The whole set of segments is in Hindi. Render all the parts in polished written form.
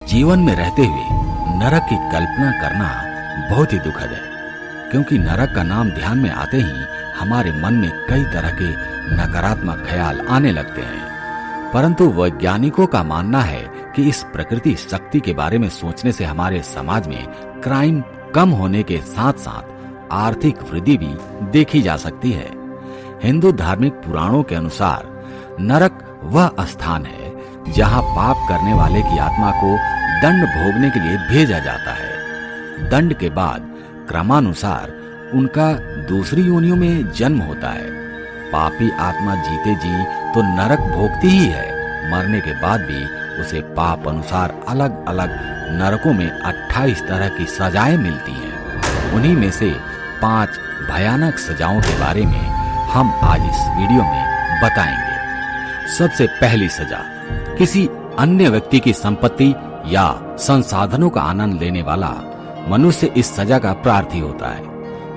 जीवन में रहते हुए नरक की कल्पना करना बहुत ही दुखद है, क्योंकि नरक का नाम ध्यान में आते ही हमारे मन में कई तरह के नकारात्मक ख्याल आने लगते हैं। परंतु वैज्ञानिकों का मानना है कि इस प्रकृति शक्ति के बारे में सोचने से हमारे समाज में क्राइम कम होने के साथ साथ आर्थिक वृद्धि भी देखी जा सकती है। हिंदू धार्मिक पुराणों के अनुसार नरक वह स्थान है जहां पाप करने वाले की आत्मा को दंड भोगने के लिए भेजा जाता है। दंड के बाद क्रमानुसार उनका दूसरी योनियों में जन्म होता है। पापी आत्मा जीते जी तो नरक भोगती ही है, मरने के बाद भी उसे पाप अनुसार अलग अलग नरकों में 28 तरह की सजाएं मिलती हैं। उन्हीं में से 5 भयानक सजाओं के बारे में हम आज इस वीडियो में बताएंगे। सबसे पहली सजा, किसी अन्य व्यक्ति की संपत्ति या संसाधनों का आनंद लेने वाला मनुष्य इस सजा का प्रार्थी होता है।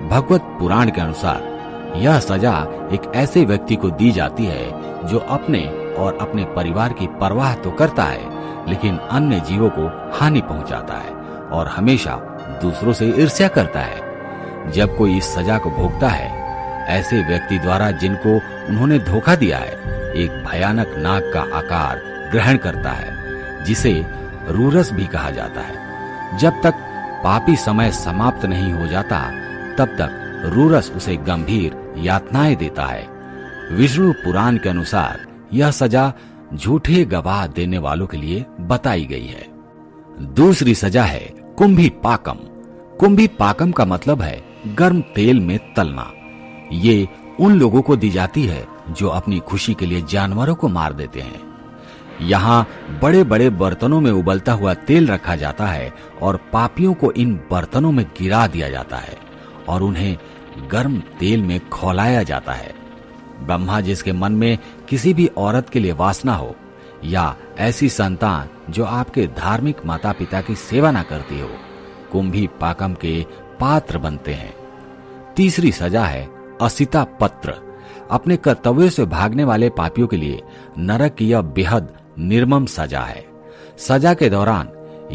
भगवत पुराण के अनुसार यह सजा एक ऐसे व्यक्ति को दी जाती है जो अपने और अपने परिवार की परवाह तो करता है, लेकिन अन्य जीवों को हानि पहुंचाता है और हमेशा दूसरों से ईर्ष्या करता है। जब कोई इस सजा को भोगता है, ऐसे व्यक्ति द्वारा जिनको उन्होंने धोखा दिया है, एक भयानक नाग का आकार ग्रहण करता है, जिसे रूरस भी कहा जाता है। जब तक पापी समय समाप्त नहीं हो जाता, तब तक रूरस उसे गंभीर यातनाएं देता है। विष्णु पुराण के अनुसार यह सजा झूठे गवाह देने वालों के लिए बताई गई है। दूसरी सजा है कुंभी पाकम। कुंभी पाकम का मतलब है गर्म तेल में तलना। ये उन लोगों को दी जाती है जो अपनी खुशी के लिए जानवरों को मार देते हैं। यहाँ बड़े बड़े बर्तनों में उबलता हुआ तेल रखा जाता है और पापियों को इन बर्तनों में गिरा दिया जाता है और उन्हें गर्म तेल में खौलाया जाता है। ब्रह्मा जिसके मन में किसी भी औरत के लिए वासना हो या ऐसी संतान जो आपके धार्मिक माता पिता की सेवा न करती हो, कुंभी पाकम के पात्र बनते हैं। तीसरी सजा है असिता पत्र। अपने कर्तव्यों से भागने वाले पापियों के लिए नरक की यह बेहद निर्मम सजा है। सजा के दौरान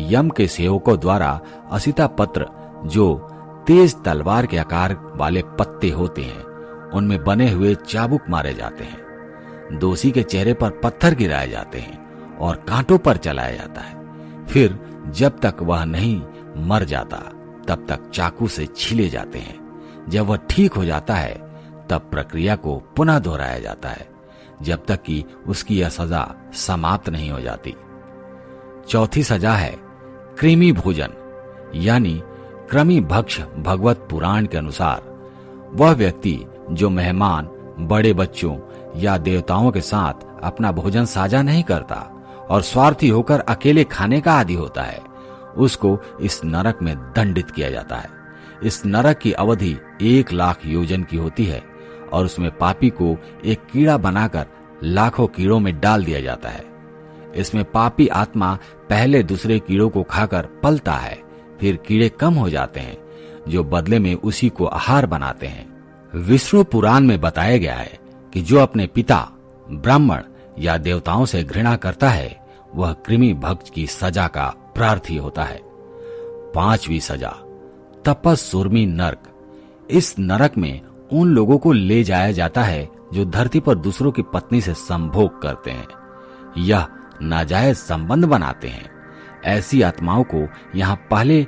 यम के सेवकों द्वारा असिता पत्र, जो तेज तलवार के आकार वाले पत्ते होते हैं, उनमें बने हुए चाबुक मारे जाते हैं। दोषी के चेहरे पर पत्थर गिराए जाते हैं और कांटों पर चलाया जाता है। फिर जब तक वह नहीं मर जाता, तब तक चाकू से छीले जाते हैं। जब वह ठीक हो जाता है, तब प्रक्रिया को पुनः दोहराया जाता है, जब तक कि उसकी यह सजा समाप्त नहीं हो जाती। चौथी सजा है कृमि भोजन, यानी कृमि भक्ष। भगवत पुराण के अनुसार वह व्यक्ति जो मेहमान, बड़े बच्चों या देवताओं के साथ अपना भोजन साझा नहीं करता और स्वार्थी होकर अकेले खाने का आदी होता है, उसको इस नरक में दंडित किया जाता है। इस नरक की अवधि 1 लाख योजन की होती है और उसमें पापी को एक कीड़ा बनाकर लाखों कीड़ों में डाल दिया जाता है। इसमें पापी आत्मा पहले दूसरे कीड़ों को खाकर पलता है, फिर कीड़े कम हो जाते हैं, जो बदले में उसी को आहार बनाते हैं। विष्णु पुराण में बताया गया है कि जो अपने पिता, ब्राह्मण या देवताओं से घृणा करता है, वह कृमि भक्त की सजा का प्रार्थी होता है। 5वीं सजा, तपस्सुर्मी नरक। इस नरक में उन लोगों को ले जाया जाता है जो धरती पर दूसरों की पत्नी से संभोग करते हैं, यह नाजायज संबंध बनाते हैं। ऐसी आत्माओं को यहाँ पहले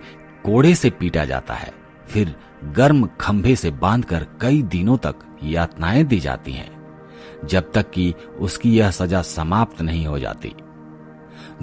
कोड़े से पीटा जाता है, फिर गर्म खंभे से बांधकर कई दिनों तक यातनाएं दी जाती हैं, जब तक कि उसकी यह सजा समाप्त नहीं हो जाती।